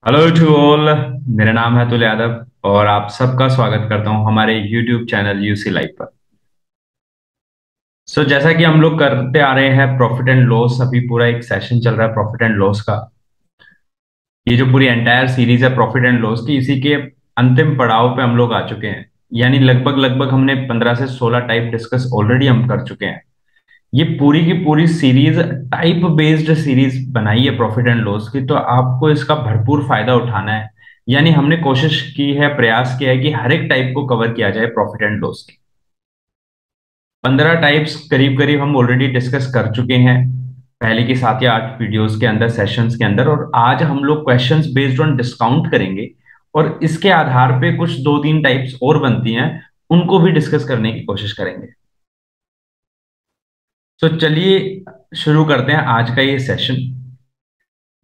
Hello to all. मेरा नाम है अतुल यादव और आप सबका स्वागत करता हूं हमारे यूट्यूब चैनल यूसी लाइव पर। जैसा कि हम लोग करते आ रहे हैं प्रॉफिट एंड लॉस, अभी पूरा एक सेशन चल रहा है प्रॉफिट एंड लॉस का। ये जो पूरी एंटायर सीरीज है प्रॉफिट एंड लॉस की, इसी के अंतिम पड़ाव पे हम लोग आ चुके हैं। यानी लगभग लगभग हमने 15 से 16 टाइप डिस्कस ऑलरेडी हम कर चुके हैं। ये पूरी की पूरी सीरीज टाइप बेस्ड सीरीज बनाई है प्रॉफिट एंड लॉस की, तो आपको इसका भरपूर फायदा उठाना है। यानी हमने कोशिश की है, प्रयास किया है कि हर एक टाइप को कवर किया जाए प्रॉफिट एंड लॉस की। 15 टाइप्स करीब करीब हम ऑलरेडी डिस्कस कर चुके हैं पहले की 7 या 8 वीडियोस के अंदर, सेशंस के अंदर। और आज हम लोग क्वेश्चंस बेस्ड ऑन डिस्काउंट करेंगे और इसके आधार पे कुछ 2-3 टाइप्स और बनती हैं, उनको भी डिस्कस करने की कोशिश करेंगे। तो चलिए शुरू करते हैं आज का ये सेशन।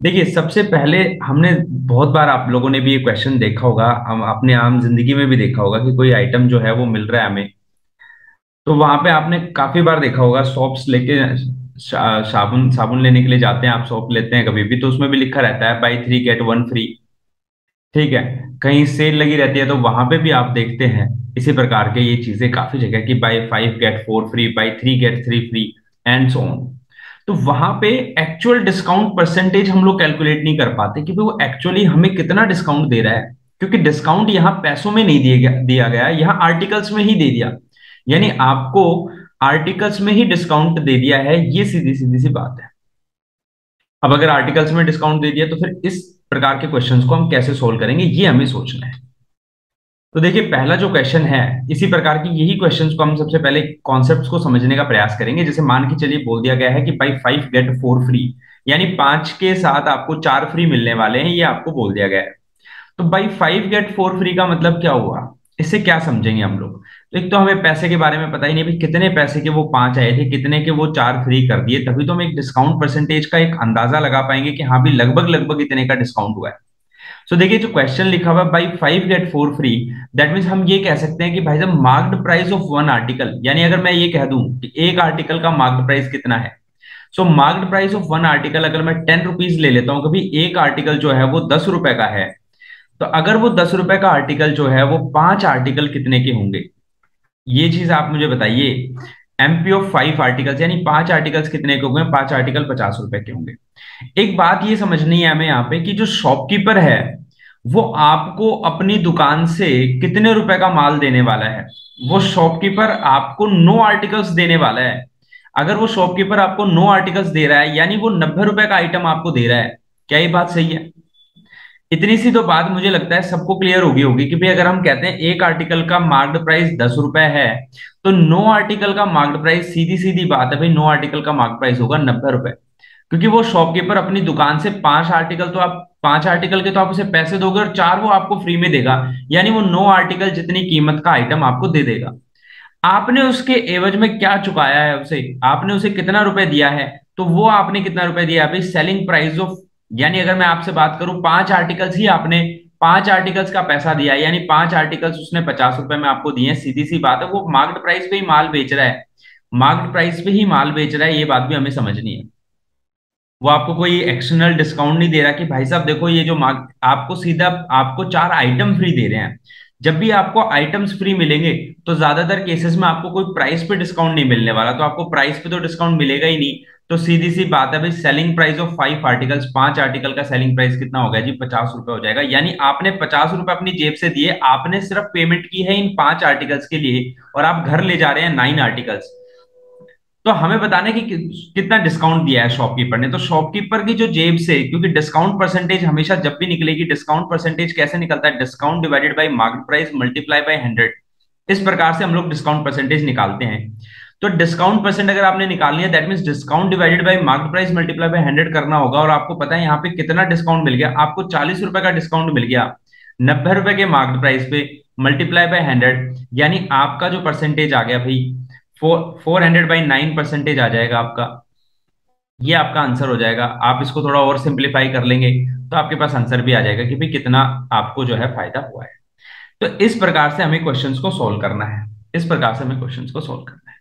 देखिए, सबसे पहले हमने बहुत बार आप लोगों ने भी ये क्वेश्चन देखा होगा, हम अपने आम जिंदगी में भी देखा होगा कि कोई आइटम जो है वो मिल रहा है हमें, तो वहां पे आपने काफी बार देखा होगा शॉप्स लेके साबुन साबुन लेने के लिए जाते हैं, आप शॉप लेते हैं कभी भी, तो उसमें भी लिखा रहता है बाई 3 गेट 1 फ्री। ठीक है। कहीं सेल लगी रहती है तो वहां पे भी आप देखते हैं इसी प्रकार के ये चीजें काफी जगह की, buy 5 get 4 free, buy 3 get 3 free, and so on. तो वहां पे एक्चुअल डिस्काउंट परसेंटेज हम लोग कैलकुलेट नहीं कर पाते कि भाई वो एक्चुअली हमें कितना डिस्काउंट दे रहा है, क्योंकि डिस्काउंट यहाँ पैसों में नहीं दिया गया, यहाँ आर्टिकल्स में ही दे दिया। यानी आपको आर्टिकल्स में ही डिस्काउंट दे दिया है, ये सीधी सीधी सी बात है। अब अगर आर्टिकल्स में डिस्काउंट दे दिया तो फिर इस प्रकार के क्वेश्चंस को हम कैसे सोल्व करेंगे, ये हमें सोचना है। तो देखिए, पहला जो क्वेश्चन है, इसी प्रकार की यही क्वेश्चंस को हम सबसे पहले कॉन्सेप्ट्स को समझने का प्रयास करेंगे। जैसे मान के चलिए बोल दिया गया है कि बाई 5 गेट 4 फ्री, यानी 5 के साथ आपको 4 फ्री मिलने वाले हैं, ये आपको बोल दिया गया है। तो बाई 5 गेट 4 फ्री का मतलब क्या हुआ, इससे क्या समझेंगे हम लोग। तो एक तो हमें पैसे के बारे में पता ही नहीं, भाई कितने पैसे के वो 5 आए थे, कितने के वो 4 फ्री कर दिए, तभी तो हम एक डिस्काउंट परसेंटेज का एक अंदाजा लगा पाएंगे कि हाँ भी लगभग लगभग इतने का डिस्काउंट हुआ है। देखिए, जो क्वेश्चन लिखा हुआ है buy 5 get 4 free, that means हम ये कह सकते हैं कि भाई साहब marked price of one article, यानी अगर मैं ये कह दूं कि एक आर्टिकल का मार्क्ड प्राइस कितना है। Marked price of one article अगर मैं 10 रुपीज ले लेता हूं, कभी एक आर्टिकल जो है वो 10 रुपए का है, तो अगर वो 10 रुपए का आर्टिकल जो है वो 5 आर्टिकल कितने के होंगे, ये चीज आप मुझे बताइए। एमपी ऑफ 5 आर्टिकल्स, यानी 5 आर्टिकल्स कितने के होंगे, 5 आर्टिकल 50 रुपए के होंगे। एक बात ये समझनी है हमें यहाँ पे कि जो शॉपकीपर है वो आपको अपनी दुकान से कितने रुपए का माल देने वाला है। वो शॉपकीपर आपको 9 आर्टिकल्स देने वाला है। अगर वो शॉपकीपर आपको 9 आर्टिकल्स दे रहा है, यानी वो 90 रुपए का आइटम आपको दे रहा है। क्या ये बात सही है? इतनी सी तो बात मुझे लगता है सबको क्लियर होगी कि भाई अगर हम कहते हैं एक आर्टिकल का मार्क्ड प्राइस 10 रुपए है, तो 9 आर्टिकल का मार्क्ड प्राइस, सीधी सीधी बात है भाई, 9 आर्टिकल का मार्क्ड प्राइस होगा 90 रुपए। क्योंकि वो शॉपकीपर अपनी दुकान से 5 आर्टिकल, तो आप 5 आर्टिकल के तो आप उसे पैसे दोगे और 4 वो आपको फ्री में देगा, यानी वो 9 आर्टिकल जितनी कीमत का आइटम आपको दे देगा। आपने उसके एवज में क्या चुकाया है उसे, आपने उसे कितना रुपए दिया है, तो वो आपने कितना रुपए दिया है भाई, सेलिंग प्राइस ऑफ। यानी अगर मैं आपसे बात करूं, 5 आर्टिकल्स ही आपने 5 आर्टिकल्स का पैसा दिया है, यानी 5 आर्टिकल्स उसने 50 रुपए में आपको दिए हैं। सीधी सी बात है, वो मार्केट प्राइस पे ही माल बेच रहा है, मार्केट प्राइस पे ही माल बेच रहा है, ये बात भी हमें समझनी है। वो आपको कोई एक्शनल डिस्काउंट नहीं दे रहा कि भाई साहब देखो ये जो मार्क, आपको सीधा आपको 4 आइटम फ्री दे रहे हैं। जब भी आपको आइटम्स फ्री मिलेंगे तो ज्यादातर केसेस में आपको कोई प्राइस पे डिस्काउंट नहीं मिलने वाला, तो आपको प्राइस पे तो डिस्काउंट मिलेगा ही नहीं। तो सीधी सी बात है भाई, selling price of 5 articles, 5 article का सेलिंग प्राइस कितना हो गया जी, 50 रुपए हो जाएगा। यानी आपने 50 रुपए अपनी जेब से दिए, आपने सिर्फ पेमेंट की है इन 5 आर्टिकल्स के लिए, और आप घर ले जा रहे हैं 9 आर्टिकल्स। तो हमें बताने की कितना डिस्काउंट दिया है शॉपकीपर ने। तो शॉपकीपर की जो जेब से, क्योंकि डिस्काउंट परसेंटेज हमेशा जब भी निकलेगी, डिस्काउंट परसेंटेज कैसे निकलता है, discount divided by market price multiply by 100। इस प्रकार से हम लोग डिस्काउंट परसेंटेज निकालते हैं। तो डिस्काउंट परसेंट अगर आपने निकालनी है, that mean discount divided by market price multiply by 100 करना होगा। और आपको पता है यहाँ पे कितना डिस्काउंट मिल गया, आपको 40 रुपए का डिस्काउंट मिल गया 90 रुपए के मार्केट प्राइस पे, मल्टीप्लाई बाय 100, यानी आपका जो परसेंटेज आ गया भाई, 400/9 परसेंटेज आ जाएगा आपका। ये आपका आंसर हो जाएगा। आप इसको थोड़ा और सिंप्लीफाई कर लेंगे तो आपके पास आंसर भी आ जाएगा कि भाई कितना आपको जो है फायदा हुआ है। तो इस प्रकार से हमें क्वेश्चंस को सोल्व करना है, इस प्रकार से हमें क्वेश्चंस को सोल्व करना है।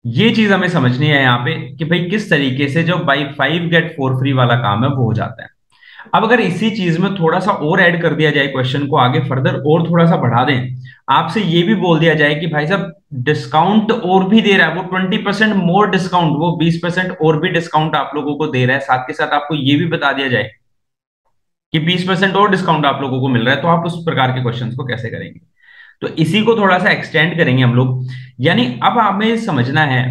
ये चीज हमें समझनी है यहाँ पे कि भाई किस तरीके से जो बाई 5 गेट 4 फ्री वाला काम है वो हो जाता है। अब अगर इसी चीज में थोड़ा सा और ऐड कर दिया जाए, क्वेश्चन को आगे फर्दर और थोड़ा सा बढ़ा दें, आपसे ये भी बोल दिया जाए कि भाई साहब डिस्काउंट और भी दे रहा है वो 20% मोर डिस्काउंट, वो 20% और भी डिस्काउंट आप लोगों को दे रहा है, साथ के साथ आपको ये भी बता दिया जाए कि 20% और डिस्काउंट आप लोगों को मिल रहा है, तो आप उस प्रकार के क्वेश्चंस को कैसे करेंगे? तो इसी को थोड़ा सा एक्सटेंड करेंगे हम लोग। यानी अब हमें समझना है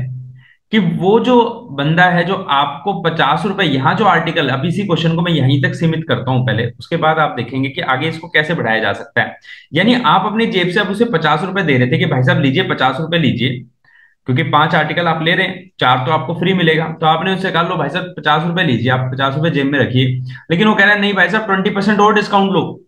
कि वो जो बंदा है जो आपको 50 रुपए, यहां जो आर्टिकल, अब इसी क्वेश्चन को मैं यहीं तक सीमित करता हूं पहले, उसके बाद आप देखेंगे कि आगे इसको कैसे बढ़ाया जा सकता है। यानी आप अपनी जेब से अब उसे 50 रुपए दे रहे थे कि भाई साहब लीजिए 50 रुपए लीजिए, क्योंकि 5 आर्टिकल आप ले रहे हैं, 4 तो आपको फ्री मिलेगा, तो आपने उससे कहा लो भाई साहब 50 रुपए लीजिए, आप 50 रुपए जेब में रखिए। लेकिन वो कह रहा है नहीं भाई साहब 20% और डिस्काउंट लो।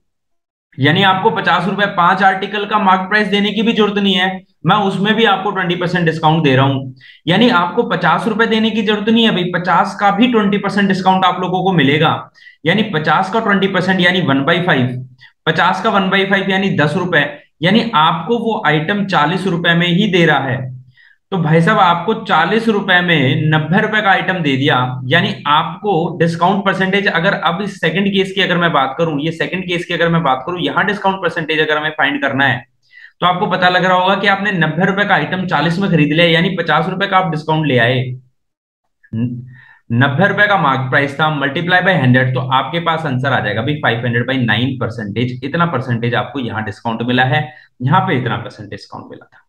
यानी आपको 50 रुपए 5 आर्टिकल का मार्केट प्राइस देने की भी जरूरत नहीं है, मैं उसमें भी आपको 20% डिस्काउंट दे रहा हूं। यानी आपको 50 रुपए देने की जरूरत नहीं है भाई, 50 का भी 20% डिस्काउंट आप लोगों को मिलेगा। यानी 50 का 20% यानी 1/5, 50 का 1/5 यानी 10 रुपए। यानी आपको वो आइटम 40 रुपए में ही दे रहा है। तो भाई साहब आपको 40 रुपए में 90 रुपए का आइटम दे दिया। यानी आपको डिस्काउंट परसेंटेज, अगर अब इस सेकंड केस की अगर मैं बात करूं, ये सेकंड केस की अगर मैं बात करूं, यहां डिस्काउंट परसेंटेज अगर हमें फाइंड करना है, तो आपको पता लग रहा होगा कि आपने 90 रुपए का आइटम 40 में खरीद लिया, यानी 50 रुपए का आप डिस्काउंट ले आए। 90 रुपए का मार्क प्राइस था, मल्टीप्लाई बाय 100, तो आपके पास आंसर आ जाएगा भाई 500/9%। इतना परसेंटेज आपको यहाँ डिस्काउंट मिला है, यहाँ पे इतना परसेंटेज डिस्काउंट मिला था।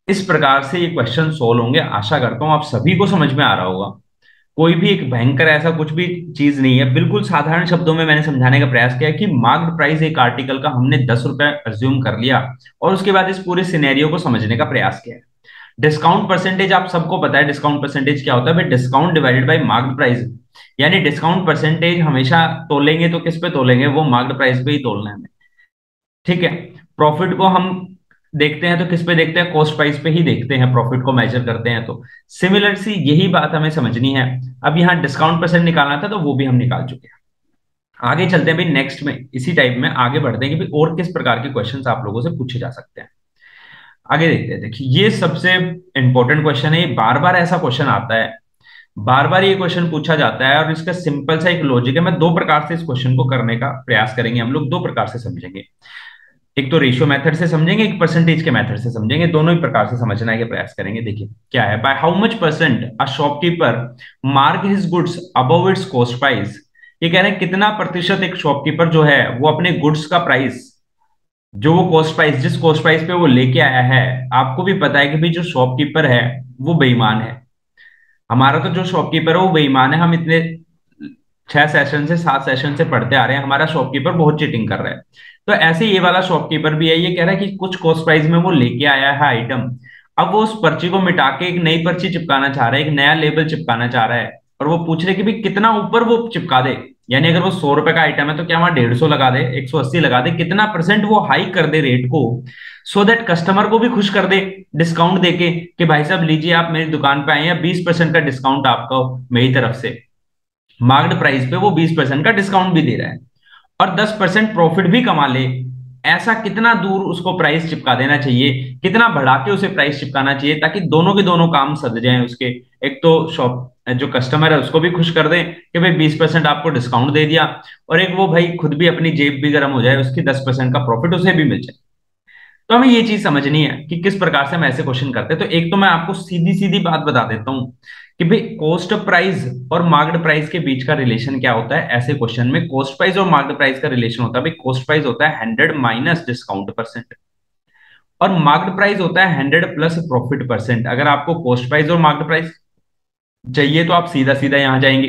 इस प्रकार से ये क्वेश्चन सोल्व होंगे। आशा करता हूं आप सभी को समझ में आ रहा होगा। कोई भी एक भयंकर ऐसा कुछ भी चीज नहीं है, बिल्कुल साधारण शब्दों में मैंने समझाने का प्रयास किया कि मार्क्ड प्राइस एक आर्टिकल का हमने 10 रुपए अज्यूम कर लिया, और उसके बाद इस पूरे सिनेरियो को समझने का प्रयास किया है। डिस्काउंट परसेंटेज आप सबको पता है, डिस्काउंट परसेंटेज क्या होता है भाई, discount divided by marked price. यानी डिस्काउंट परसेंटेज हमेशा तोलेंगे तो किस पे तोलेंगे, वो मार्क्ड प्राइस पे ही तोलना है हमें। ठीक है। प्रॉफिट को हम देखते हैं तो किस पे देखते हैं, कॉस्ट प्राइस पे ही देखते हैं, प्रॉफिट को मेजर करते हैं। तो सिमिलर सी यही बात हमें समझनी है। अब यहाँ डिस्काउंट परसेंट निकालना था तो वो भी हम निकाल चुके हैं। आगे चलते हैं भाई, नेक्स्ट में इसी टाइप में आगे बढ़ते हैं कि भाई और किस प्रकार के क्वेश्चंस आप लोगों से पूछे जा सकते हैं। आगे देखते हैं। देखिए ये सबसे इंपॉर्टेंट क्वेश्चन है, ये बार बार ऐसा क्वेश्चन आता है, बार बार ये क्वेश्चन पूछा जाता है, और इसका सिंपल सा एक लॉजिक है। मैं दो प्रकार से इस क्वेश्चन को करने का प्रयास करेंगे, हम लोग दो प्रकार से समझेंगे। एक तो रेशियो मेथड से समझेंगे, एक परसेंटेज के मेथड से समझेंगे, दोनों ही प्रकार से समझने के प्रयास करेंगे। देखिए क्या है, by how much percent a shopkeeper mark his goods above it's cost price. ये कह रहे हैं कितना प्रतिशत एक शॉपकीपर जो है वो अपने गुड्स का प्राइस, जो वो कॉस्ट प्राइस, जिस कॉस्ट प्राइस पे वो लेके आया है। आपको भी पता है कि भाई जो शॉपकीपर है वो बेईमान है, हमारा तो जो शॉपकीपर है वो बेईमान है। हम इतने 6 सेशन से 7 सेशन से पढ़ते आ रहे हैं, हमारा शॉपकीपर बहुत चीटिंग कर रहा है। तो ऐसे ये वाला शॉपकीपर भी है, ये कह रहा है कि कुछ कॉस्ट प्राइस में वो लेके आया है आइटम, अब वो उस पर्ची को मिटा के एक नई पर्ची चिपकाना चाह रहा है, एक नया लेबल चिपकाना चाह रहा है, और वो पूछ रहे कि भाई कितना ऊपर वो चिपका दे। यानी अगर वो 100 रुपए का आइटम है तो क्या वहां 150 लगा दे, 180 लगा दे, कितना परसेंट वो हाइक कर दे रेट को, सो दैट कस्टमर को भी खुश कर दे डिस्काउंट देके कि भाई साहब लीजिए आप मेरी दुकान पे आए हैं, 20% का डिस्काउंट आपका मेरी तरफ से, मार्क्ड प्राइस पे वो 20% का डिस्काउंट भी दे रहा है, और 10% प्रॉफिट भी कमा ले। ऐसा कितना दूर उसको प्राइस चिपका देना चाहिए, कितना बढ़ा के उसे प्राइस चिपकाना चाहिए, ताकि दोनों के दोनों काम सद जाएं उसके। एक तो शॉप जो कस्टमर है उसको भी खुश कर दे कि भाई 20% आपको डिस्काउंट दे दिया, और एक वो भाई खुद भी अपनी जेब भी गर्म हो जाए, उसकी 10% का प्रॉफिट उसे भी मिल जाए। तो हमें ये चीज समझनी है कि किस प्रकार से हम ऐसे क्वेश्चन करते हैं। तो एक तो मैं आपको सीधी सीधी बात बता देता हूं कि भाई कॉस्ट प्राइस और मार्क्ड प्राइस के बीच का रिलेशन क्या होता है। ऐसे क्वेश्चन में कॉस्ट प्राइस और मार्क्ड प्राइस का रिलेशन होता है, भाई कॉस्ट प्राइस होता है 100 माइनस डिस्काउंट परसेंट, और मार्क्ड प्राइस होता है 100 प्लस प्रॉफिट परसेंट। अगर आपको कॉस्ट प्राइस और मार्क्ड प्राइस चाहिए तो आप सीधा सीधा यहां जाएंगे।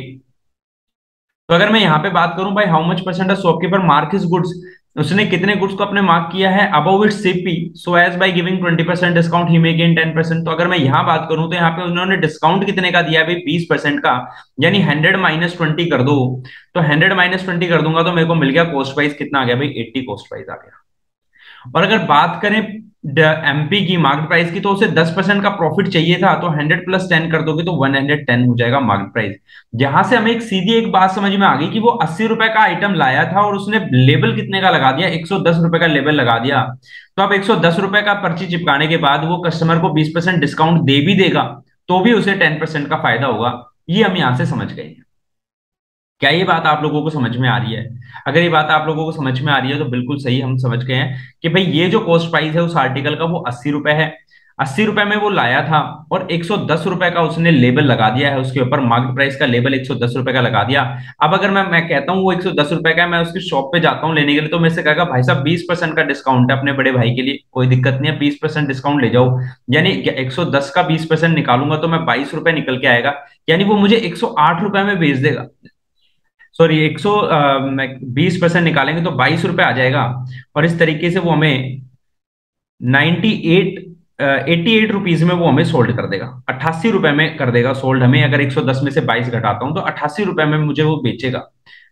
तो अगर मैं यहां पे बात करूं भाई how much percent of shopkeeper mark his goods, उसने कितने गुड्स को अपने मार्क किया है above its CP, so as by giving 20% discount he may gain 10%। तो अगर मैं यहां बात करूं तो यहाँ पे उन्होंने डिस्काउंट कितने का दिया है भाई, 20% का, यानी 100 माइनस 20 कर दो। तो 100 माइनस 20 कर दूंगा तो मेरे को मिल गया कॉस्ट प्राइस कितना आ गया भाई, 80 कॉस्ट प्राइस आ गया। और अगर बात करें एमपी की मार्केट प्राइस की, तो उसे 10% का प्रॉफिट चाहिए था, तो 100 प्लस 10 कर दोगे तो 110 हो जाएगा मार्केट प्राइस। यहां से हमें एक सीधी एक बात समझ में आ गई कि वो 80 रुपए का आइटम लाया था और उसने लेबल कितने का लगा दिया, 110 रुपए का लेबल लगा दिया। तो अब 110 रुपए का पर्ची चिपकाने के बाद वो कस्टमर को 20% डिस्काउंट दे भी देगा तो भी उसे 10% का फायदा होगा। ये हम यहां से समझ गए। क्या ये बात आप लोगों को समझ में आ रही है? अगर ये बात आप लोगों को समझ में आ रही है तो बिल्कुल सही, हम समझ गए हैं कि भाई ये जो कॉस्ट प्राइस है उस आर्टिकल का वो 80 रुपए है। 80 रुपए में वो लाया था और 110 रुपए का उसने लेबल लगा दिया है उसके ऊपर, मार्केट प्राइस का लेबल 110 रुपए का लगा दिया। अब अगर मैं कहता हूँ वो 110 रुपए का है, मैं उसकी शॉप पे जाता हूँ लेने के लिए, तो मेरे से कहेगा भाई साहब 20% का डिस्काउंट है अपने बड़े भाई के लिए, कोई दिक्कत नहीं है 20% डिस्काउंट ले जाओ। यानी 110 का 20% निकालूंगा तो मैं 22 रुपए निकल के आएगा, यानी वो मुझे 108 रुपए में बेच देगा। सॉरी, 120% निकालेंगे तो 22 रुपए आ जाएगा। और इस तरीके से वो हमें 88 रुपीज में वो हमें सोल्ड कर देगा, 88 रुपए में कर देगा सोल्ड हमें। अगर 110 में से 22 घटाता हूं तो 88 रुपए में मुझे वो बेचेगा।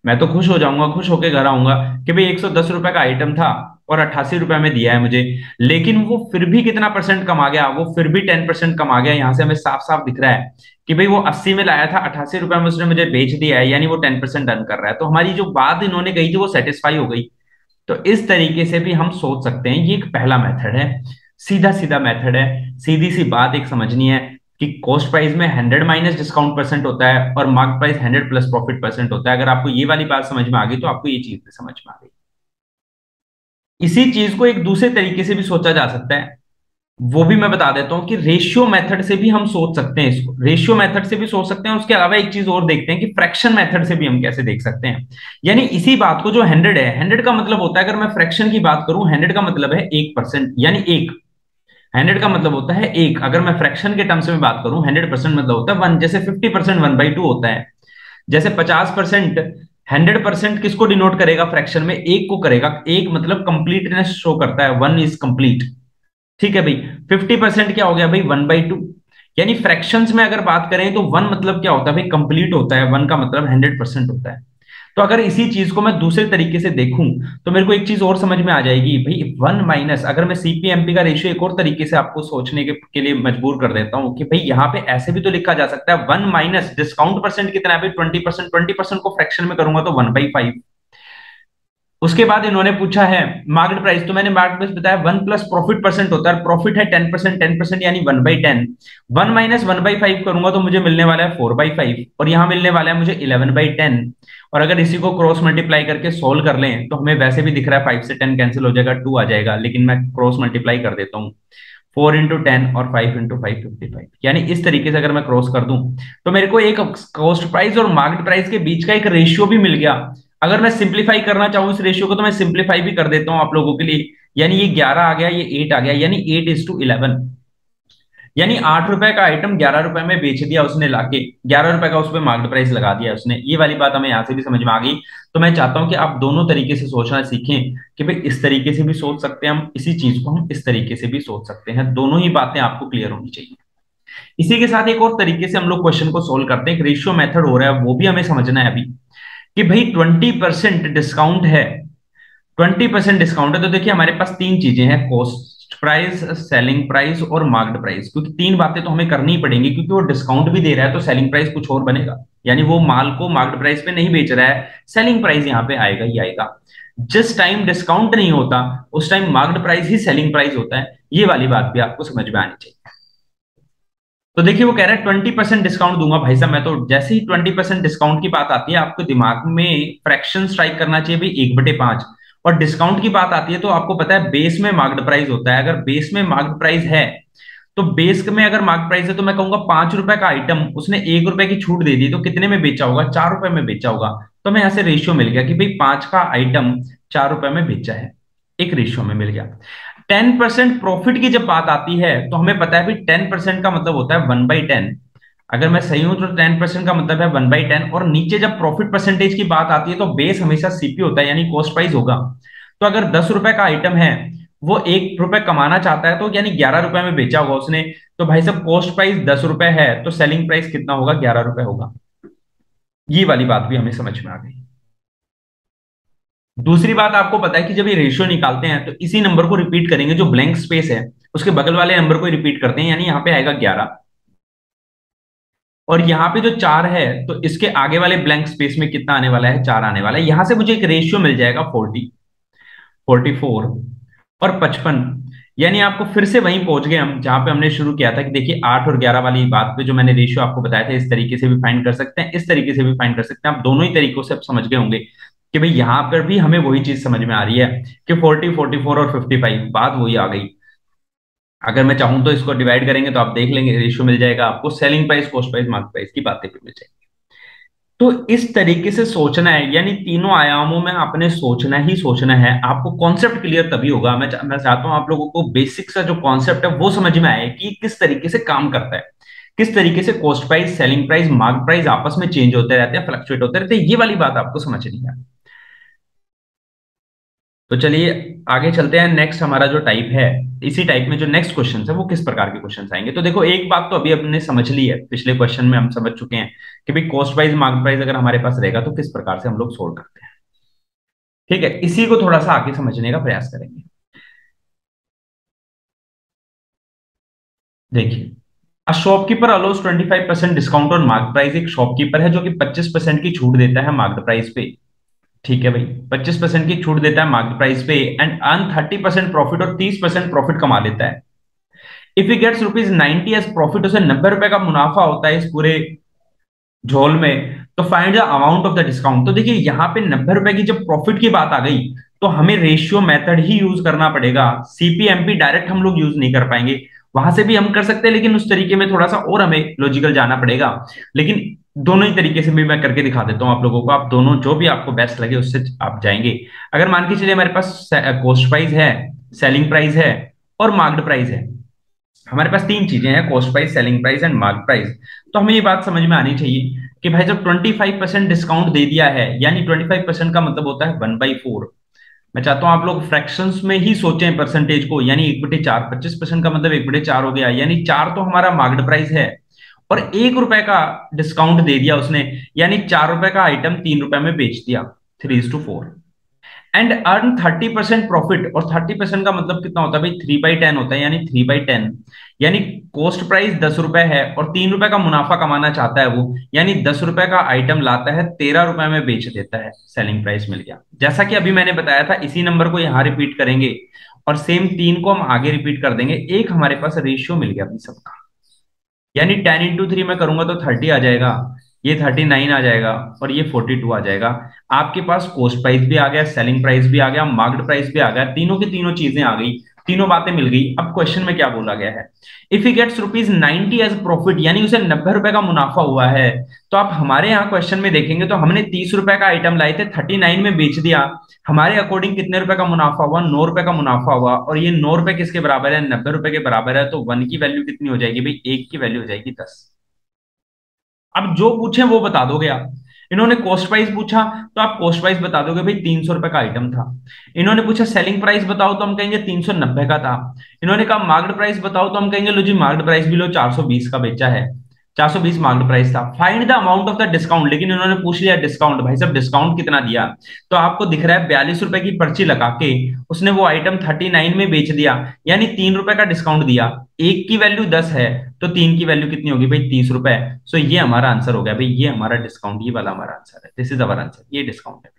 मैं तो खुश हो जाऊंगा, खुश होकर घर आऊंगा कि भाई 110 रुपए का आइटम था और 88 रुपए में दिया है मुझे। लेकिन वो फिर भी कितना परसेंट कमा गया, वो फिर भी 10% कमा गया। यहां से हमें साफ साफ दिख रहा है कि भाई वो 80 में लाया था, 88 रुपए में उसने मुझे बेच दिया है, यानी वो 10% अर्न कर रहा है। तो हमारी जो बात इन्होंने कही थी वो सेटिस्फाई हो गई। तो इस तरीके से भी हम सोच सकते हैं, ये एक पहला मेथड है, सीधा सीधा मेथड है। सीधी सी बात एक समझनी है कि कॉस्ट प्राइस में 100 माइनस डिस्काउंट परसेंट होता है और mark price 100 plus profit percent होता है। अगर आपको ये वाली बात समझ में आ गई तो आपको ये चीज भी समझ में आ गई। इसी चीज को एक दूसरे तरीके से भी सोचा जा सकता है, वो भी मैं बता देता हूं कि रेशियो मेथड से भी हम सोच सकते हैं इसको, रेशियो मेथड से भी सोच सकते हैं। उसके अलावा एक चीज और देखते हैं कि फ्रैक्शन मेथड से भी हम कैसे देख सकते हैं। यानी इसी बात को, जो 100 है, 100 का मतलब होता है, अगर मैं फ्रैक्शन की बात करूं, 100 का मतलब है 1%, यानी एक। 100 का मतलब होता है एक। अगर मैं फ्रैक्शन के टर्म्स में बात करूं, 100% मतलब होता है वन। जैसे 50% 1/2 होता है, जैसे 50%। 100% किसको डिनोट करेगा फ्रैक्शन में? एक को करेगा। एक मतलब कंप्लीटनेस शो करता है, वन इज कंप्लीट। ठीक है भाई। 50% क्या हो गया भाई? 1/2। यानी फ्रैक्शंस में अगर बात करें तो वन मतलब क्या होता है भाई? कंप्लीट होता है। वन का मतलब 100% होता है। तो अगर इसी चीज को मैं दूसरे तरीके से देखूं तो मेरे को एक चीज और समझ में आ जाएगी भाई। वन माइनस, अगर मैं सीपीएमपी का रेशियो एक और तरीके से आपको सोचने के लिए मजबूर कर देता हूं कि भाई यहां पे ऐसे भी तो लिखा जा सकता है, वन माइनस डिस्काउंट परसेंट कितना है भाई? 20%। 20% को फ्रैक्शन में करूंगा तो 1/5। उसके बाद इन्होंने पूछा है मार्केट प्राइस, तो मैंने मार्केट प्राइस बताया 1 प्लस प्रॉफिट परसेंट होता है, प्रॉफिट है 10%। 10% यानी 1/10। 1 माइनस 1/5 करूंगा तो मुझे मिलने वाला है 4/5, और यहां मिलने वाला है मुझे 11/10। और अगर इसी को क्रॉस मल्टीप्लाई करके सोल्व कर लें तो हमें वैसे भी दिख रहा है 5 से 10 कैंसिल हो जाएगा, 2 आ जाएगा, लेकिन मैं क्रॉस मल्टीप्लाई कर देता हूँ। 4 × 10 और 5 × 5 55। यानी इस तरीके से अगर मैं क्रॉस कर दूं तो मेरे को एक कॉस्ट प्राइस और मार्केट प्राइस के बीच का एक रेशियो भी मिल गया। अगर मैं सिंप्लीफाई करना चाहूं इस रेशियो को तो मैं सिंप्लीफाई भी कर देता हूं आप लोगों के लिए। यानी ये 11 आ गया, ये 8 आ गया, यानी 8:11। यानी 8 रुपए का आइटम 11 रुपए में बेच दिया उसने लाके, 11 रुपए का उस पर मार्केट प्राइस लगा दिया उसने। ये वाली बात हमें यहां से भी समझ में आ गई। तो मैं चाहता हूं कि आप दोनों तरीके से सोचना सीखें कि भाई इस तरीके से भी सोच सकते हैं हम, इसी चीज को हम इस तरीके से भी सोच सकते हैं। दोनों ही बातें आपको क्लियर होनी चाहिए। इसी के साथ एक और तरीके से हम लोग क्वेश्चन को सोल्व करते हैं। एक रेशियो मेथड हो रहा है, वो भी हमें समझना है अभी, कि भाई 20% डिस्काउंट है। 20% डिस्काउंट है तो देखिए हमारे पास तीन चीजें हैं, कॉस्ट प्राइस, सेलिंग प्राइस और मार्केट प्राइस। क्योंकि तीन बातें तो हमें करनी ही पड़ेंगी, क्योंकि वो डिस्काउंट भी दे रहा है तो सेलिंग प्राइस कुछ और बनेगा। यानी वो माल को मार्केट प्राइस पे नहीं बेच रहा है, सेलिंग प्राइस यहाँ पे आएगा ही आएगा। जिस टाइम डिस्काउंट नहीं होता उस टाइम मार्केट प्राइस ही सेलिंग प्राइस होता है। ये वाली बात भी आपको समझ में आनी चाहिए। तो देखिए वो कह रहा है 20% डिस्काउंट दूंगा भाई साहब। मैं तो जैसे ही 20% डिस्काउंट की बात आती है आपको दिमाग में फ्रैक्शन स्ट्राइक करना चाहिए भाई, 1/5। और डिस्काउंट की बात आती है तो आपको पता है बेस में मार्केट प्राइस होता है। अगर बेस में मार्केट प्राइस है तो बेस में अगर मार्केट प्राइस है तो मैं कहूंगा 5 रुपए का आइटम उसने 1 रुपए की छूट दे दी तो कितने में बेचा होगा? 4 रुपए में बेचा होगा। तो हमें यहां से रेशियो मिल गया कि भाई 5 का आइटम 4 रुपए में बेचा है, एक रेशियो में मिल गया। 10% प्रॉफिट की जब बात आती है तो हमें पता है भाई 10% का मतलब होता है 1/10। अगर मैं सही हूं तो 10% का मतलब है 1/10। और नीचे जब प्रॉफिट परसेंटेज की बात आती है तो बेस हमेशा सीपी होता है, यानी कॉस्ट प्राइस होगा। तो अगर 10 रुपए का आइटम है, वो 1 रुपए कमाना चाहता है तो यानी 11 रुपए में बेचा होगा उसने। तो भाई साहब कॉस्ट प्राइस 10 रुपए है तो सेलिंग प्राइस कितना होगा? 11 रुपए होगा। ये वाली बात भी हमें समझ में आ गई। दूसरी बात आपको पता है कि जब ये रेशियो निकालते हैं तो इसी नंबर को रिपीट करेंगे, जो ब्लैंक स्पेस है उसके बगल वाले नंबर को रिपीट करते हैं, यानी यहां पे आएगा 11। और यहाँ पे जो 4 है तो इसके आगे वाले ब्लैंक स्पेस में कितना आने वाला है? 4 आने वाला है। यहां से मुझे एक रेशियो मिल जाएगा 40, 44 और 55। यानी आपको फिर से वहीं पहुंच गए हम जहां पे हमने शुरू किया था कि देखिए 8 और 11 वाली बात पे जो मैंने रेशियो आपको बताया था, इस तरीके से भी फाइंड कर सकते हैं, इस तरीके से भी फाइंड कर सकते हैं। आप दोनों ही तरीकों से आप समझ गए होंगे कि भाई यहां पर भी हमें वही चीज समझ में आ रही है कि 40, 44 और 55 बात वही आ गई। अगर मैं चाहूं तो इसको डिवाइड करेंगे तो आप देख लेंगे, रेशियो मिल जाएगा आपको, selling price, cost price, market price की बातें भी मिल जाएगी। तो इस तरीके से सोचना है, यानी तीनों आयामों में आपने सोचना ही सोचना है। आपको कॉन्सेप्ट क्लियर तभी होगा। मैं चाहता हूं आप लोगों को बेसिक सा जो कॉन्सेप्ट है वो समझ में आए कि किस तरीके से काम करता है, किस तरीके से cost price, selling price, market price आपस में चेंज होते रहते हैं, फ्लक्चुएट होते रहते हैं। ये वाली बात आपको समझनी है। तो चलिए आगे चलते हैं। नेक्स्ट हमारा जो टाइप है, इसी टाइप में जो नेक्स्ट क्वेश्चन है वो किस प्रकार के क्वेश्चन आएंगे। तो देखो, एक बात तो अभी हमने समझ ली है, पिछले क्वेश्चन में हम समझ चुके हैं कि भाई कॉस्ट प्राइस, मार्केट प्राइस अगर हमारे पास रहेगा तो किस प्रकार से हम लोग सोल्व करते हैं। ठीक है, इसी को थोड़ा सा आगे समझने का प्रयास करेंगे। देखिए, a shopkeeper allows 25% discount on market price. एक शॉपकीपर है जो कि 25% की छूट देता है मार्केट प्राइस पे। ठीक है भाई, 25% की छूट देता है मार्केट प्राइस पे एंड अर्न 30% प्रॉफिट, और 30% प्रॉफिट कमा लेता है। If he gets ₹90 as profit, उसे 90 रुपए का मुनाफा होता है इस पूरे झोल में। तो find the amount of the discount. तो देखिए, यहाँ पे 90 रुपए की जब प्रॉफिट की बात आ गई तो हमें रेशियो मेथड ही यूज करना पड़ेगा। सीपीएमपी डायरेक्ट हम लोग यूज नहीं कर पाएंगे। वहां से भी हम कर सकते हैं, लेकिन उस तरीके में थोड़ा सा और हमें लॉजिकल जाना पड़ेगा। लेकिन दोनों ही तरीके से भी मैं करके दिखा देता हूं आप लोगों को। आप दोनों जो भी आपको बेस्ट लगे उससे आप जाएंगे। अगर मान के चलिए हमारे पास कॉस्ट प्राइस है, सेलिंग प्राइस है और मार्केट प्राइस है। हमारे पास तीन चीजें हैं, cost price, selling price and market price. तो हमें ये बात समझ में आनी चाहिए कि भाई जब 25% डिस्काउंट दे दिया है, यानी 25% का मतलब होता है 1/4। मैं चाहता हूं आप लोग फ्रैक्शंस में ही सोचें परसेंटेज को, यानी 1/4। 25% का मतलब 1/4 हो गया, यानी 4 तो हमारा मार्केट प्राइस है और 1 रुपए का डिस्काउंट दे दिया उसने, यानी 4 रुपए का आइटम 3 रुपए में बेच दिया, 3:4। एंड अर्न 30% प्रॉफिट, और 30% का मतलब कितना होता है भाई, 3/10 होता है, यानी 3/10। यानी कॉस्ट प्राइस 10 रुपए है और 3 रुपए का मुनाफा कमाना चाहता है वो, यानी 10 रुपए का आइटम लाता है, 13 रुपए में बेच देता है, सेलिंग प्राइस मिल गया। जैसा कि अभी मैंने बताया था, इसी नंबर को यहां रिपीट करेंगे और सेम 3 को हम आगे रिपीट कर देंगे। एक हमारे पास रेशियो मिल गया अपनी सबका, यानी 10 × 3 में करूंगा तो 30 आ जाएगा, ये 39 आ जाएगा और ये 42 आ जाएगा। आपके पास कॉस्ट प्राइस भी आ गया, सेलिंग प्राइस भी आ गया, मार्केट प्राइस भी आ गया, तीनों की तीनों चीजें आ गई, तीनों बातें मिल गई। अब क्वेश्चन में क्या बोला गया है, if he gets ₹90 as profit, यानी उसे 90 रुपए का मुनाफा हुआ है। तो आप हमारे यहाँ क्वेश्चन में देखेंगे तो हमने 30 रुपए का आइटम लाए थे, 39 में बेच दिया। हमारे अकॉर्डिंग कितने रुपए का मुनाफा हुआ, 9 रुपए का मुनाफा हुआ। और ये 9 रुपए किसके बराबर है, 90 रुपए के बराबर है। तो वन की वैल्यू कितनी हो जाएगी भाई, एक की वैल्यू हो जाएगी 10। अब जो पूछे वो बता दोगे आप। इन्होंने कॉस्ट प्राइस पूछा तो आप कॉस्ट प्राइस बता दोगे भाई, 300 रुपए का आइटम था। इन्होंने पूछा सेलिंग प्राइस बताओ तो हम कहेंगे 390 का था। इन्होंने कहा मार्केट प्राइस बताओ तो हम कहेंगे लो जी मार्केट प्राइस भी लो, 420 का बेचा है, 420 मार्केट प्राइस था। Find the amount of the discount, लेकिन इन्होंने पूछ लिया डिस्काउंट, भाई साहब डिस्काउंट कितना दिया। तो आपको दिख रहा है 42 रुपए की पर्ची लगा के उसने वो आइटम 39 में बेच दिया, यानी 3 रुपए का डिस्काउंट दिया। एक की वैल्यू 10 है तो तीन की वैल्यू कितनी होगी भाई, 30 रुपए। सो ये हमारा आंसर हो गया भाई, ये हमारा डिस्काउंट, ये वाला हमारा आंसर है। दिस इज अवर आंसर, ये डिस्काउंट है।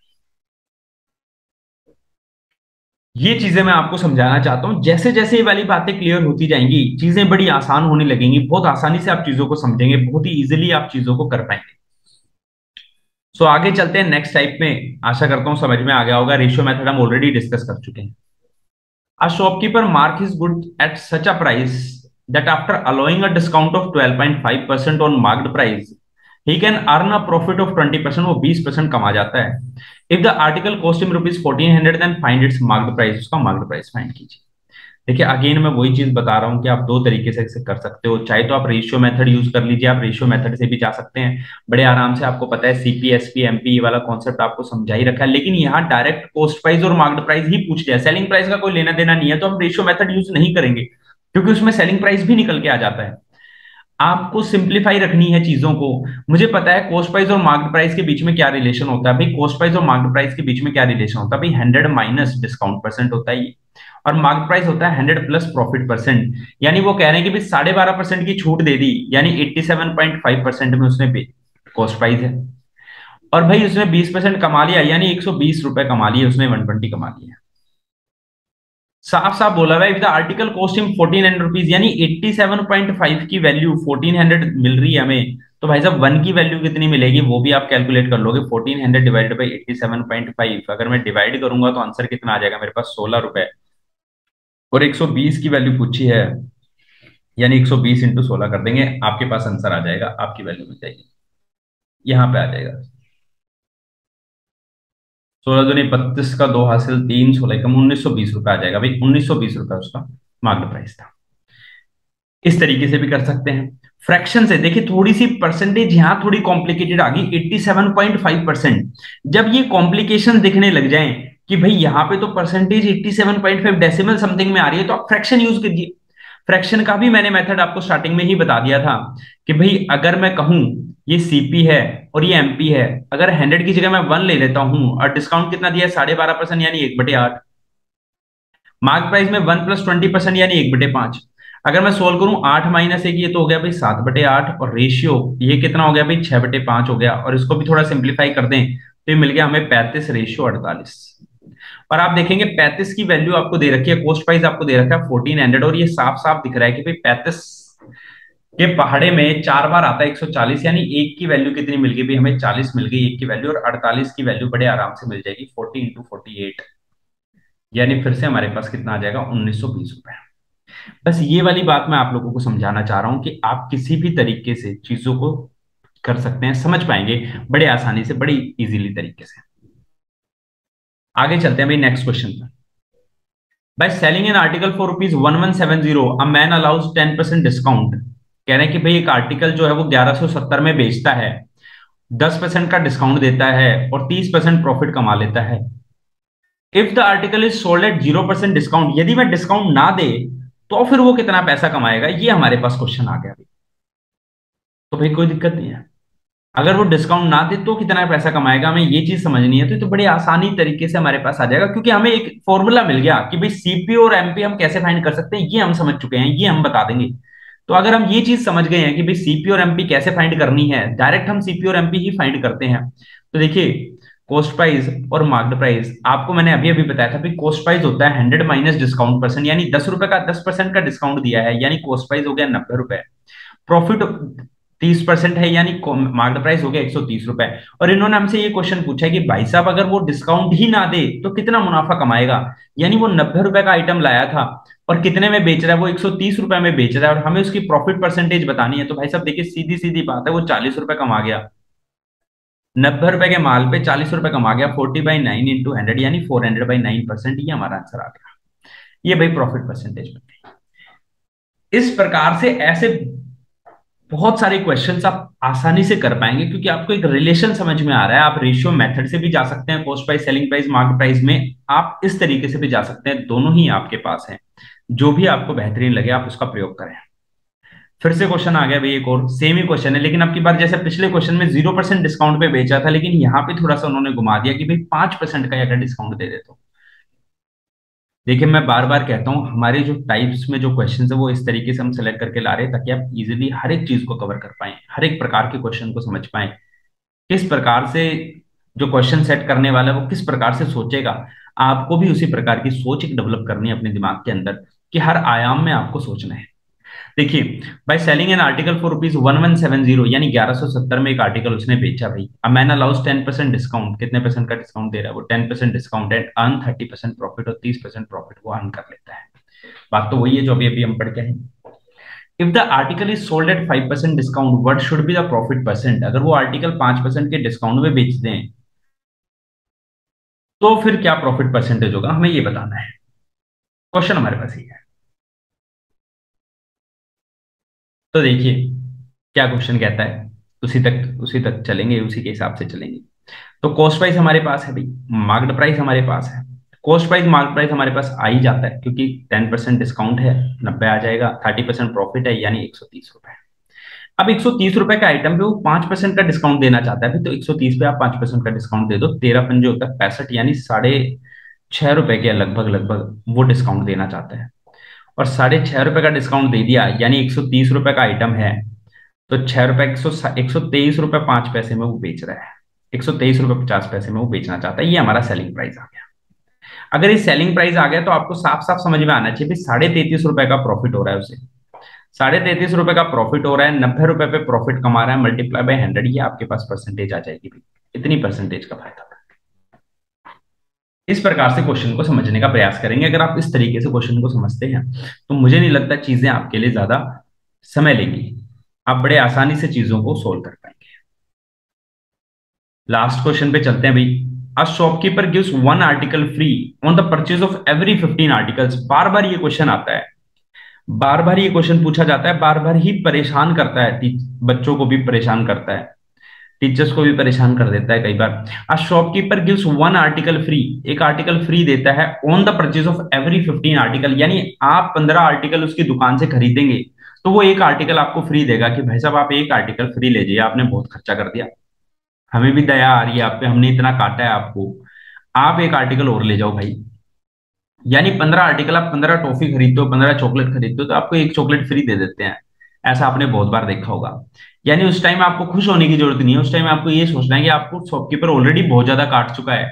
ये चीजें मैं आपको समझाना चाहता हूं। जैसे जैसे ये वाली बातें क्लियर होती जाएंगी, चीजें बड़ी आसान होने लगेंगी, बहुत आसानी से आप चीजों को समझेंगे, बहुत ही इजीली आप चीजों को कर पाएंगे। सो आगे चलते हैं नेक्स्ट टाइप में। आशा करता हूं समझ में आ गया होगा। रेशियो मेथड हम ऑलरेडी डिस्कस कर चुके हैं। A shopkeeper mark his good at such a price that after allowing a discount of 12.5% on marked price, he can earn a profit of 20%, वो 20% कमा जाता है। If the article cost him ₹1400, then find its marked price, उसका marked price find कीजिए। देखिए again मैं वही चीज बता रहा हूँ कि आप दो तरीके से इसे कर सकते हो। चाहे तो आप रेशियो मेथड यूज कर लीजिए, आप रेशियो मेथड से भी जा सकते हैं बड़े आराम से। आपको पता है सीपी, एसपी, एमपी, ये वाला कॉन्सेप्ट आपको समझा ही रखा है। लेकिन यहाँ डायरेक्ट कॉस्ट प्राइस और मार्केट प्राइस ही पूछ लिया, सेलिंग प्राइस का कोई लेना देना नहीं है, तो हम रेशियो मेथड यूज नहीं करेंगे क्योंकि उसमें सेलिंग प्राइस भी निकल के आ जाता है। आपको सिंप्लीफाई रखनी है चीजों को। मुझे पता है कॉस्ट प्राइस और मार्केट प्राइस के बीच में क्या रिलेशन होता है भाई, कॉस्ट प्राइस और मार्केट प्राइस के बीच में क्या रिलेशन होता है भाई, 100 माइनस डिस्काउंट परसेंट होता है ये। और मार्केट प्राइस होता है 100 प्लस प्रॉफिट परसेंट। यानी वो कह रहे हैं कि भाई 12.5% की छूट दे दी, यानी 87.5% में उसने कॉस्ट प्राइस है। और भाई उसने 20% कमा लिया, यानी 120 रुपए कमा लिए उसने, 120 कमा लिया। साफ साफ बोला हुआ है, if the article cost him 1400 rupees, यानी 87.5 की वैल्यू 1400 मिल रही है हमें, तो भाई साहब वन की वैल्यू कितनी मिलेगी वो भी आप कैलकुलेट कर लोगे। 1400 डिवाइडेड बाई 87.5, अगर मैं डिवाइड करूंगा तो आंसर कितना आ जाएगा मेरे पास, 16 रुपए। और 120 की वैल्यू पूछी है, यानी 120 इंटू 16 कर देंगे, आपके पास आंसर आ जाएगा, आपकी वैल्यू मिल जाएगी, यहां पे आ जाएगा। 16 दूनी 32 का 2 हासिल 3, 16 कम 1920 रुपए आ जाएगा भाई, 1920 रुपए उसका मार्केट प्राइस था। इस तरीके से भी कर सकते हैं। फ्रैक्शन से देखिए, थोड़ी सी परसेंटेज यहां थोड़ी कॉम्प्लिकेटेड आ गई, 87.5%। जब ये कॉम्प्लिकेशन दिखने लग जाएं कि भाई यहाँ पे तो परसेंटेज 87.5 डेसिमल समथिंग में आ रही है, तो आप फ्रैक्शन यूज कीजिए। फ्रैक्शन का भी मैंने मेथड आपको स्टार्टिंग में ही बता दिया था कि भाई अगर मैं कहूं ये सीपी है और ये एमपी है, अगर 100 की जगह मैं 1 ले लेता हूं और डिस्काउंट कितना दिया है 12.5%, यानी 1/8। मार्क प्राइस में 1 + 20% यानी 1/5। अगर मैं सोल्व करूं 8 - 1, ये तो हो गया भाई 7/8, और रेशियो ये कितना हो गया भाई 6/5 हो गया, और इसको भी थोड़ा सिंप्लीफाई कर दें तो ये मिल गया हमें 35/48। और आप देखेंगे 35 की वैल्यू आपको दे रखी है, कॉस्ट प्राइस आपको दे रखा है 1400, और ये साफ साफ दिख रहा है कि भाई 35 के पहाड़े में 4 बार आता है 140, यानी एक की वैल्यू कितनी मिल गई भाई हमें, 40 मिल गई एक की वैल्यू, और 48 की वैल्यू बड़े आराम से मिल जाएगी 40 × 48, यानी फिर से हमारे पास कितना आ जाएगा 1920 रुपए। बस ये वाली बात मैं आप लोगों को समझाना चाह रहा हूं कि आप किसी भी तरीके से चीजों को कर सकते हैं, समझ पाएंगे बड़े आसानी से, बड़ी इजीली तरीके से। आगे चलते हैं भाई नेक्स्ट क्वेश्चन पर। By selling an article for ₹1170 a man allows 10% discount. कह रहे हैं कि भाई एक आर्टिकल जो है वो 1170 में बेचता है, 10% का डिस्काउंट देता है और 30% प्रॉफिट कमा लेता है। If the article is sold at 0% discount, यदि मैं डिस्काउंट ना दे तो फिर वो कितना पैसा कमाएगा, ये हमारे पास क्वेश्चन आ गया भाई। तो भाई कोई दिक्कत नहीं है, अगर वो डिस्काउंट ना दे तो कितना पैसा कमाएगा, हमें ये चीज समझनी है, तो बड़ी आसानी तरीके से हमारे पास आ जाएगा, क्योंकि हमें एक फॉर्मूला मिल गया कि भाई सीपी और एमपी हम कैसे फाइंड कर सकते हैं, ये हम समझ चुके हैं, ये हम बता देंगे। तो अगर हम ये चीज समझ गए हैं कि भाई सीपी और एमपी कैसे फाइंड करनी है, डायरेक्ट हम सीपी और एमपी ही फाइंड करते हैं। तो देखिए, कॉस्ट प्राइस और मार्केट प्राइस आपको मैंने अभी अभी बताया था, भाई कॉस्ट प्राइस होता है 100 माइनस डिस्काउंट परसेंट, यानी 10 रुपए का 10% का डिस्काउंट दिया है, यानी कॉस्ट प्राइस हो गया 90 रुपए। प्रॉफिट 30% है, यानी मार्केट प्राइस हो गया 130 रुपए। और इन्होंने हमसे ये क्वेश्चन पूछा है कि भाई साहब अगर वो डिस्काउंट ही ना दे तो कितना मुनाफा कमाएगा, यानी वो 90 रुपए का आइटम लाया था और कितने में बेच रहा है, वो 130 रुपए में बेच रहा है, और हमें उसकी प्रॉफिट परसेंटेज बतानी है। तो भाई साहब देखिए, सीधी सीधी बात है, वो 40 रुपए कमा गया, 90 रुपए के माल पे 40 रुपए कमा गया, 40/9 इंटू 100, यानी 400/9%, ये हमारा आंसर आ गया। ये भाई प्रॉफिट परसेंटेज बन गई। इस प्रकार से ऐसे बहुत सारे क्वेश्चंस आप आसानी से कर पाएंगे, क्योंकि आपको एक रिलेशन समझ में आ रहा है। आप रेशियो मेथड से भी जा सकते हैं, cost price, selling price, market price में आप इस तरीके से भी जा सकते हैं, दोनों ही आपके पास हैं। जो भी आपको बेहतरीन लगे आप उसका प्रयोग करें। फिर से क्वेश्चन आ गया भाई, एक और सेम ही क्वेश्चन है, लेकिन अब की बार जैसे पिछले क्वेश्चन में 0% डिस्काउंट पे बेचा था, लेकिन यहाँ पे थोड़ा सा उन्होंने घुमा दिया कि भाई 5% का अगर डिस्काउंट दे दे तो। देखिए, मैं बार बार कहता हूं, हमारे जो टाइप्स में जो क्वेश्चन है वो इस तरीके से हम सेलेक्ट करके ला रहे हैं, ताकि आप इजीली हर एक चीज को कवर कर पाए, हर एक प्रकार के क्वेश्चन को समझ पाए, किस प्रकार से जो क्वेश्चन सेट करने वाला है वो किस प्रकार से सोचेगा। आपको भी उसी प्रकार की सोच एक डेवलप करनी है अपने दिमाग के अंदर, कि हर आयाम में आपको सोचना है। देखिए, by selling an article for ₹1170, यानी 1170 में एक आर्टिकल उसने बेचा भाई, अ मैन अलाउज 10% डिस्काउंट, कितने परसेंट का डिस्काउंट दे रहा है वो, 10% डिस्काउंट एंड अर्न 30% प्रॉफिट, और 30% प्रॉफिट वो अर्न कर लेता है। बात तो वही है जो अभी अभी हम पढ़ के हैं। If the article is sold at 5% discount, what should be the profit percent. अगर वो आर्टिकल 5% के डिस्काउंट में बेचते हैं तो फिर क्या प्रॉफिट परसेंटेज होगा, हमें ये बताना है। क्वेश्चन हमारे पास ये है। तो देखिए क्या क्वेश्चन कहता है, उसी तक चलेंगे, उसी के हिसाब से चलेंगे। तो कॉस्ट प्राइस हमारे पास है भाई, मार्केट प्राइस हमारे पास है। कॉस्ट प्राइस मार्केट प्राइस हमारे पास आ ही जाता है, क्योंकि 10% डिस्काउंट है, 90 आ जाएगा, 30% प्रॉफिट है, यानी 130 रुपए। अब 130 रुपए का आइटम पे वो 5% का डिस्काउंट देना चाहता है, तो 130 पे आप 5% का डिस्काउंट दे दो, 13 जो होता है 65, यानी 6.5 रुपए के लगभग लगभग वो डिस्काउंट देना चाहता है। और 6.5 रुपए का डिस्काउंट दे दिया, यानी 130 रुपए का आइटम है, तो 6 रुपए 123 रुपए 5 पैसे में वो बेच रहा है, 123 रुपए 50 पैसे में वो बेचना चाहता है, ये हमारा सेलिंग प्राइस आ गया। अगर ये सेलिंग प्राइस आ गया तो आपको साफ साफ समझ में आना चाहिए भाई 33.5 रुपए का प्रॉफिट हो रहा है उसे, 33.5 रुपए का प्रॉफिट हो रहा है, 90 रुपए पे प्रॉफिट कमा रहा है, मल्टीप्लाई बाय 100, ये आपके पास परसेंटेज आ जाएगी भाई, इतनी परसेंटेज का फायदा। इस प्रकार से क्वेश्चन को समझने का प्रयास करेंगे। अगर आप इस तरीके से क्वेश्चन को समझते हैं तो मुझे नहीं लगता चीजें आपके लिए ज्यादा समय लेंगी, आप बड़े आसानी से चीजों को सोल्व कर पाएंगे। लास्ट क्वेश्चन पे चलते हैं भाई। A shopkeeper gives one article free on the purchase of every 15 articles. बार बार ये क्वेश्चन आता है, बार बार ये क्वेश्चन पूछा जाता है, बार बार ही परेशान करता है, बच्चों को भी परेशान करता है, टीचर्स को भी परेशान कर देता है कई बार। A shopkeeper gives one article free, एक आर्टिकल फ्री देता है on the purchase of every 15 article, यानी आप 15 आर्टिकल उसकी दुकान से खरीदेंगे तो वो एक आर्टिकल आपको फ्री देगा कि भाई साहब आप एक आर्टिकल फ्री ले जाइए, आपने बहुत खर्चा कर दिया, हमें भी दया आ रही है आप पे, हमने इतना काटा है आपको, आप एक आर्टिकल और ले जाओ भाई। यानी 15 आर्टिकल, आप 15 टॉफी खरीदते हो, 15 चॉकलेट खरीदते हो तो आपको एक चॉकलेट फ्री दे देते हैं। ऐसा आपने बहुत बार देखा होगा। यानी उस टाइम आपको खुश होने की जरूरत नहीं है, उस टाइम आपको ये सोचना है कि आपको शॉपकीपर ऑलरेडी बहुत ज्यादा काट चुका है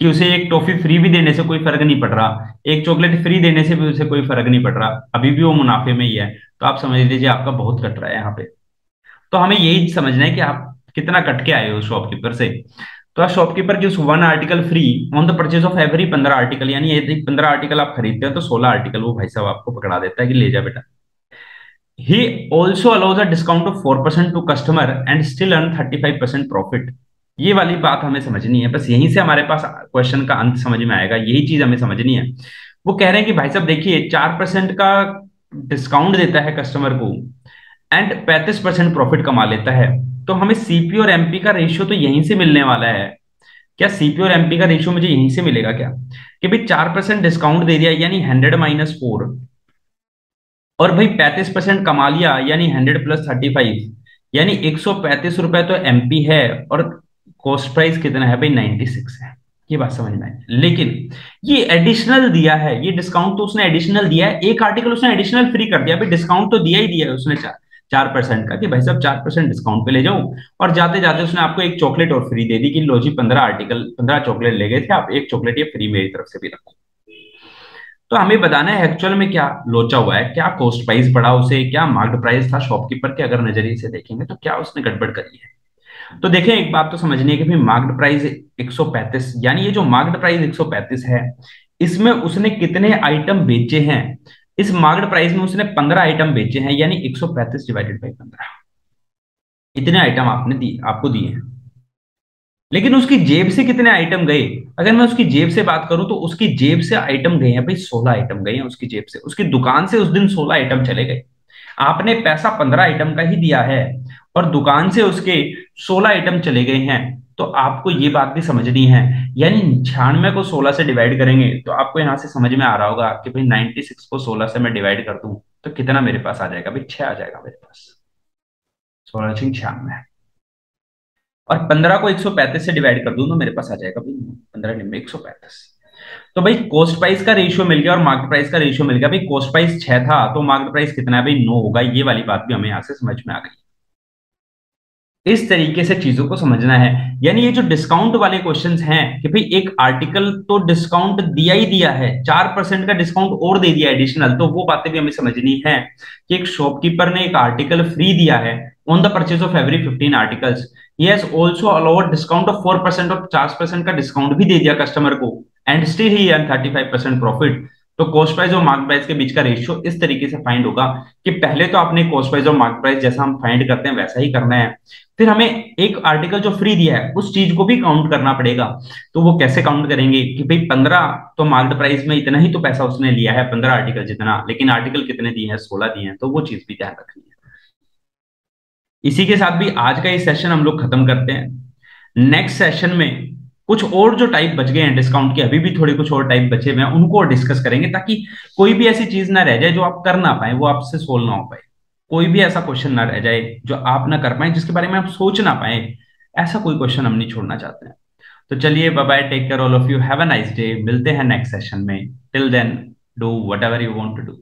कि उसे एक टॉफी फ्री भी देने से कोई फर्क नहीं पड़ रहा, एक चॉकलेट फ्री देने से भी उसे कोई फर्क नहीं पड़ रहा, अभी भी वो मुनाफे में ही है। तो आप समझ लीजिए आपका बहुत कट रहा है यहाँ पे। तो हमें यही समझना है कि आप कितना कट के आए हो शॉपकीपर से। तो shopkeeper gives one article free on the purchase of every 15 article, यानी यदि 15 आर्टिकल आप खरीदते हैं तो 16 आर्टिकल वो भाई साहब आपको पकड़ा देता है कि ले जा बेटा। He also allows a discount of 4% to customer and still earn 35% profit. ये वाली बात हमें समझनी है, बस यहीं से हमारे पास क्वेश्चन का अंत समझ में आएगा, यही चीज हमें समझनी है। वो कह रहे हैं कि भाई साहब देखिए 4% का डिस्काउंट देता है कस्टमर को एंड 35% प्रॉफिट कमा लेता है, तो हमें सीपी और एमपी का रेशियो तो यहीं से मिलने वाला है। क्या सीपी और एमपी का रेशियो मुझे यहीं से मिलेगा क्या, कि भाई 4% डिस्काउंट दे दिया यानी 100 - 4, और भाई 35% कमा लिया यानी 100 + 35, यानी 135 रुपए तो एमपी है और कॉस्ट प्राइस कितना है भाई 96 है। ये बात समझ में आई, लेकिन ये एडिशनल दिया है, ये डिस्काउंट तो उसने एडिशनल दिया है, एक आर्टिकल उसने एडिशनल फ्री कर दिया, भाई डिस्काउंट तो दिया ही दिया है उसने 4% का, कि भाई साहब 4% डिस्काउंट पे ले जाओ, और जाते जाते उसने आपको एक चॉकलेट और फ्री दे दी कि लो जी 15 आर्टिकल 15 चॉकलेट ले गए थे आप, एक चॉकलेट ये फ्री मेरी तरफ से भी रखो। तो हमें बताना है एक्चुअल में क्या लोचा हुआ है, क्या कॉस्ट प्राइस पड़ा उसे, क्या मार्केट प्राइस था शॉपकीपर के, अगर नजरिए से देखेंगे तो क्या उसने गड़बड़ करी है। तो देखें एक बात तो समझनी है कि भाई मार्केट प्राइस 135, यानी ये जो मार्केट प्राइस 135 है इसमें उसने कितने आइटम बेचे हैं, इस मार्केट प्राइस में उसने 15 आइटम बेचे हैं, यानी 135 डिवाइडेड बाई 15, इतने आइटम आपको दिए हैं। लेकिन उसकी जेब से कितने आइटम गए, अगर मैं उसकी जेब से बात करूं तो उसकी जेब से आइटम गए हैं भाई 16 आइटम गए हैं उसकी जेब से, उसकी दुकान से उस दिन 16 आइटम चले गए। आपने पैसा 15 आइटम का ही दिया है और दुकान से उसके 16 आइटम चले गए हैं, तो आपको ये बात भी समझनी है। यानी 96 को 16 से डिवाइड करेंगे तो आपको यहां से समझ में आ रहा होगा कि भाई 96 को 16 से मैं डिवाइड कर दूं तो कितना मेरे पास आ जाएगा भाई 6 आ जाएगा मेरे पास, 16×96, और 15 को 135 से डिवाइड कर दूं तो मेरे पास आ जाएगा भाई 15×9 135। तो भाई कॉस्ट प्राइस का रेशियो मिल गया और मार्केट प्राइस का रेशियो मिल गया, भाई कॉस्ट प्राइस 6 था तो मार्केट प्राइस कितना है भाई 9 होगा, ये वाली बात भी हमें यहां से समझ में आ गई। इस तरीके से चीजों को समझना है। यानी ये जो डिस्काउंट वाले क्वेश्चंस हैं कि भाई एक आर्टिकल तो डिस्काउंट दिया ही दिया है, 4% का डिस्काउंट और दे दिया एडिशनल, तो वो बातें भी हमें समझनी है कि एक शॉपकीपर ने एक आर्टिकल फ्री दिया है on the purchase of every 15 articles, he has also allowed discount of 4% और 50% का डिस्काउंट भी दे दिया कस्टमर को and still he earn 35% profit. तो कॉस्ट प्राइस और मार्केट प्राइस के बीच का रेशियो इस तरीके से फाइंड होगा कि पहले तो आपने कॉस्ट प्राइस और मार्केट प्राइस जैसा हम फाइंड करते हैं वैसा ही करना है, फिर हमें एक आर्टिकल जो फ्री दिया है उस चीज को भी काउंट करना पड़ेगा। तो वो कैसे काउंट करेंगे कि भाई 15 तो मार्केट प्राइस में इतना ही तो पैसा उसने लिया है 15 आर्टिकल जितना, लेकिन आर्टिकल कितने दिए हैं 16 दिए हैं, तो वो चीज भी ध्यान रखनी है। इसी के साथ भी आज का ये सेशन हम लोग खत्म करते हैं। नेक्स्ट सेशन में कुछ और जो टाइप बच गए हैं डिस्काउंट के, अभी भी थोड़े कुछ और टाइप बचे हुए हैं, उनको डिस्कस करेंगे ताकि कोई भी ऐसी चीज ना रह जाए जो आप कर ना पाए, वो आपसे सोल्व ना हो पाए, कोई भी ऐसा क्वेश्चन ना रह जाए जो आप ना कर पाए, जिसके बारे में आप सोच ना पाए, ऐसा कोई क्वेश्चन हम नहीं छोड़ना चाहते हैं। तो चलिए bye bye, take care all of you, have a nice day, मिलते हैं नेक्स्ट सेशन में। Till then do whatever you want to do.